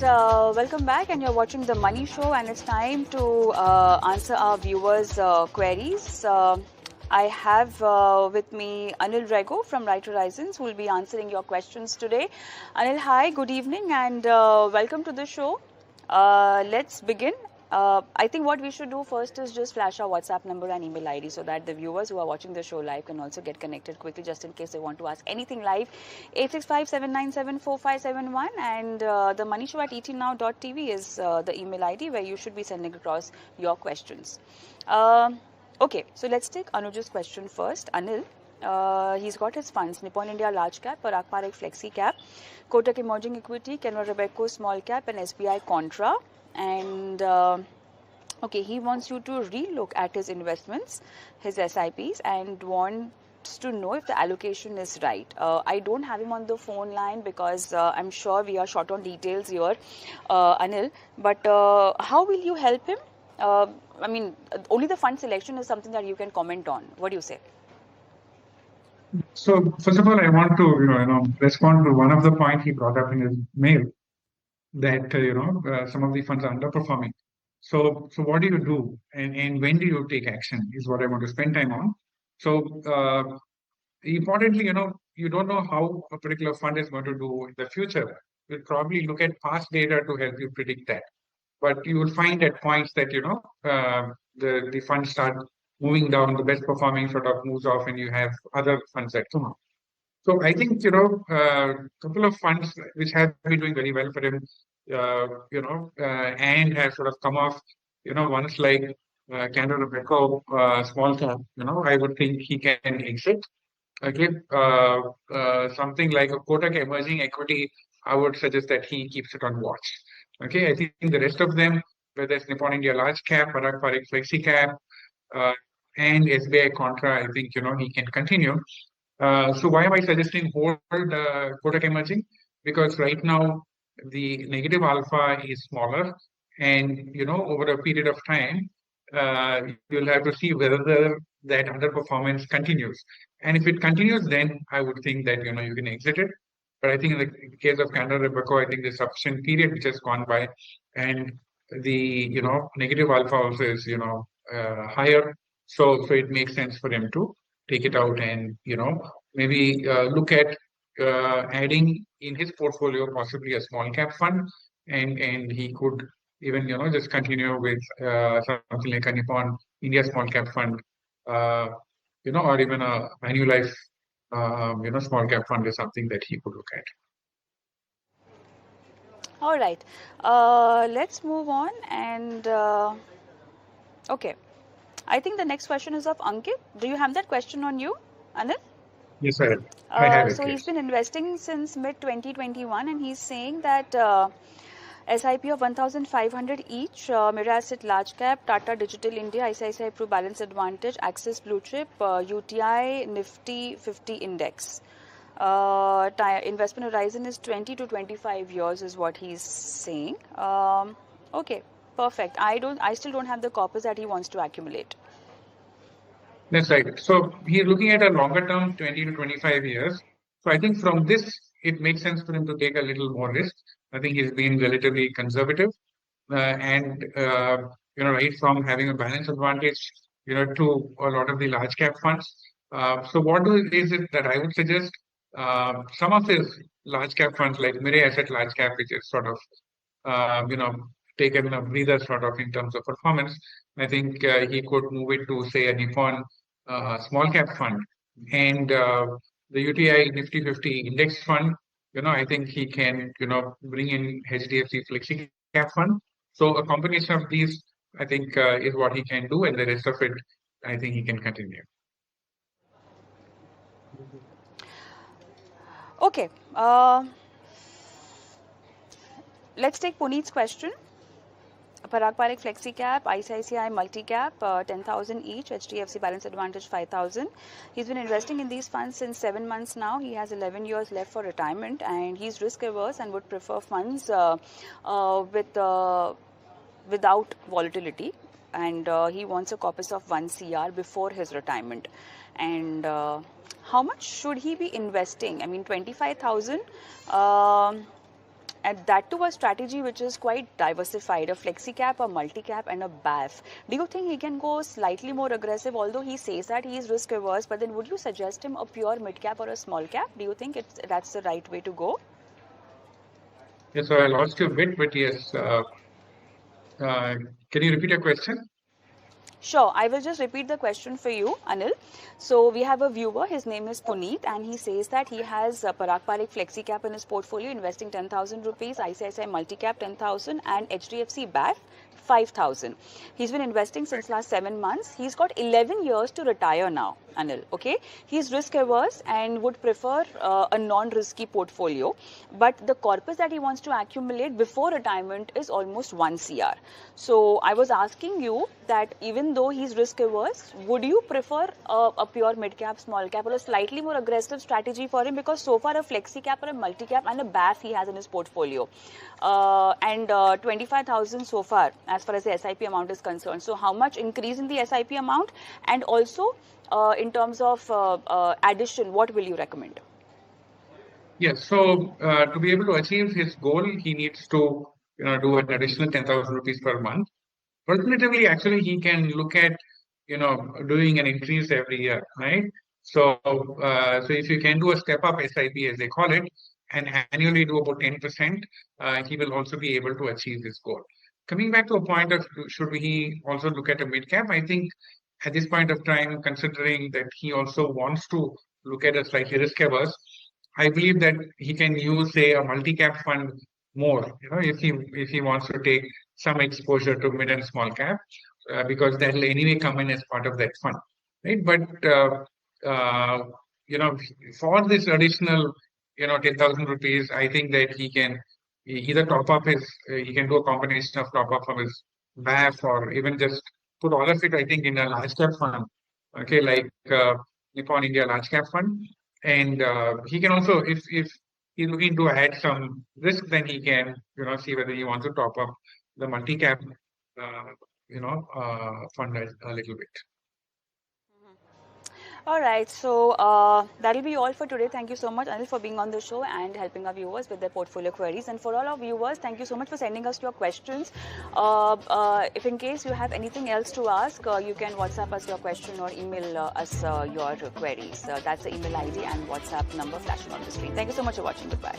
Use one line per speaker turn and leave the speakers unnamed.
Welcome back, and you're watching The Money Show, and it's time to answer our viewers' queries. I have with me Anil Rego from Right Horizons, who will be answering your questions today. Anil, hi, good evening, and welcome to the show. Let's begin. I think what we should do first is just flash our WhatsApp number and email ID so that the viewers who are watching the show live can also get connected quickly, just in case they want to ask anything live. 865-797-4571 and the money show at etnow.tv is the email ID where you should be sending across your questions. Okay, so let's take Anuja's question first. Anil, he's got his funds: Nippon India large cap, Parag Flexi cap, Kotak emerging equity, Anil Rego small cap, and SBI Contra. And okay, he wants you to relook at his investments, his SIPs, and wants to know if the allocation is right. I don't have him on the phone line because I'm sure we are short on details here, Anil. But how will you help him? I mean, only the fund selection is something that you can comment on. What do you say?
So first of all, I want to respond to one of the points he brought up in his mail, that some of the funds are underperforming. So what do you do, and when do you take action is what I want to spend time on. So importantly, you don't know how a particular fund is going to do in the future. You'll probably look at past data to help you predict that. But you will find at points that the funds start moving down, the best performing sort of moves off, and you have other funds that come up. So I think couple of funds which have been doing very well for him, and have sort of come off. Ones like Canada Beco, small cap. I would think he can exit. Okay, something like a Kotak emerging equity, I would suggest that he keeps it on watch. Okay, I think the rest of them, whether it's Nippon India large cap, Parag Flexi cap, uh, and SBI Contra, I think he can continue. So why am I suggesting hold Kotak emerging? Because right now the negative alpha is smaller, and over a period of time, you'll have to see whether that underperformance continues. And if it continues, then I would think that you can exit it. But I think in the case of Canada Robeco, I think the sufficient period which has gone by, and the negative alpha also is higher, so it makes sense for him to take it out and maybe look at adding in his portfolio possibly a small cap fund, and he could even just continue with something like a Nippon India small cap fund, uh, or even a Manulife small cap fund is something that he could look at.
All right, let's move on. And okay, I think the next question is of Ankit. Do you have that question on you, Anil?
Yes, I have it.
So he's been investing since mid 2021, and he's saying that SIP of 1,500 each, Mira Asset Large Cap, Tata Digital India, ICICI Pro Balance Advantage, Axis Blue Chip, UTI Nifty 50 Index. Investment horizon is 20 to 25 years is what he's saying. Okay, perfect. I still don't have the corpus that he wants to accumulate.
That's right. So he's looking at a longer term, 20 to 25 years. So I think from this, it makes sense for him to take a little more risk. I think he's been relatively conservative, and right from having a balance advantage, to a lot of the large cap funds. So is it that I would suggest? Some of his large cap funds like Mirae Asset Large Cap, which is sort of taken a breather sort of in terms of performance. I think he could move it to say a Nippon small cap fund, and the UTI Nifty 50 index fund. I think he can bring in HDFC Flexi cap fund. So a combination of these, I think, is what he can do, and the rest of it, I think he can continue.
Okay. Let's take Puneet's question. Parag Flexi Cap, ICICI Multi Cap, 10,000 each, HDFC Balance Advantage 5,000. He's been investing in these funds since 7 months now. He has 11 years left for retirement, and he's risk averse and would prefer funds without volatility. And he wants a corpus of 1 CR before his retirement. And how much should he be investing? I mean, 25,000. and that too a strategy which is quite diversified, a flexi cap, a multi cap, and a BAF. Do you think he can go slightly more aggressive? Although he says that he is risk averse, but then would you suggest him a pure mid cap or a small cap? Do you think that's the right way to go?
Yes, so I lost you a bit, but yes. Uh, can you repeat your question?
Sure, I will just repeat the question for you, Anil. So we have a viewer, his name is Puneet, and he says that he has Parag Flexi Cap in his portfolio, investing 10,000 rupees, ICICI Multi Cap 10,000, and HDFC BAF 5,000. He's been investing since last 7 months. He's got 11 years to retire now, Anil. Okay, he's risk averse and would prefer a non-risky portfolio, but the corpus that he wants to accumulate before retirement is almost 1 CR. So I was asking you that even though he's risk averse, would you prefer a pure mid cap, small cap, or a slightly more aggressive strategy for him? Because so far a flexi cap or a multi cap and a BAF he has in his portfolio, and 25,000 so far as far as the SIP amount is concerned. So how much increase in the SIP amount, and also in terms of addition, what will you recommend?
Yes, so to be able to achieve his goal, he needs to do an additional 10,000 rupees per month. Alternatively, actually, he can look at doing an increase every year, right? So so if you can do a step up SIP as they call it, and annually do about 10%, he will also be able to achieve this goal. Coming back to a point of should he also look at a mid cap, I think at this point of time, considering that he also wants to look at a slightly risk averse, I believe that he can use, say, a multi-cap fund more, if he wants to take some exposure to mid and small cap, because that will anyway come in as part of that fund, right? But uh, you know, for this additional, 10,000 rupees, I think that he can either top up his, he can do a combination of top up from his BAF, or even just put all of it, I think, in a large cap fund, okay, like Nippon India large cap fund. And he can also, if he's looking to add some risk, then he can, see whether he wants to top up the multi-cap, fund a little bit.
All right, so that'll be all for today. Thank you so much, Anil, for being on the show and helping our viewers with their portfolio queries. And for all our viewers, thank you so much for sending us your questions. If in case you have anything else to ask, you can WhatsApp us your question or email us your queries. That's the email ID and WhatsApp number flashing on the screen. Thank you so much for watching. Goodbye.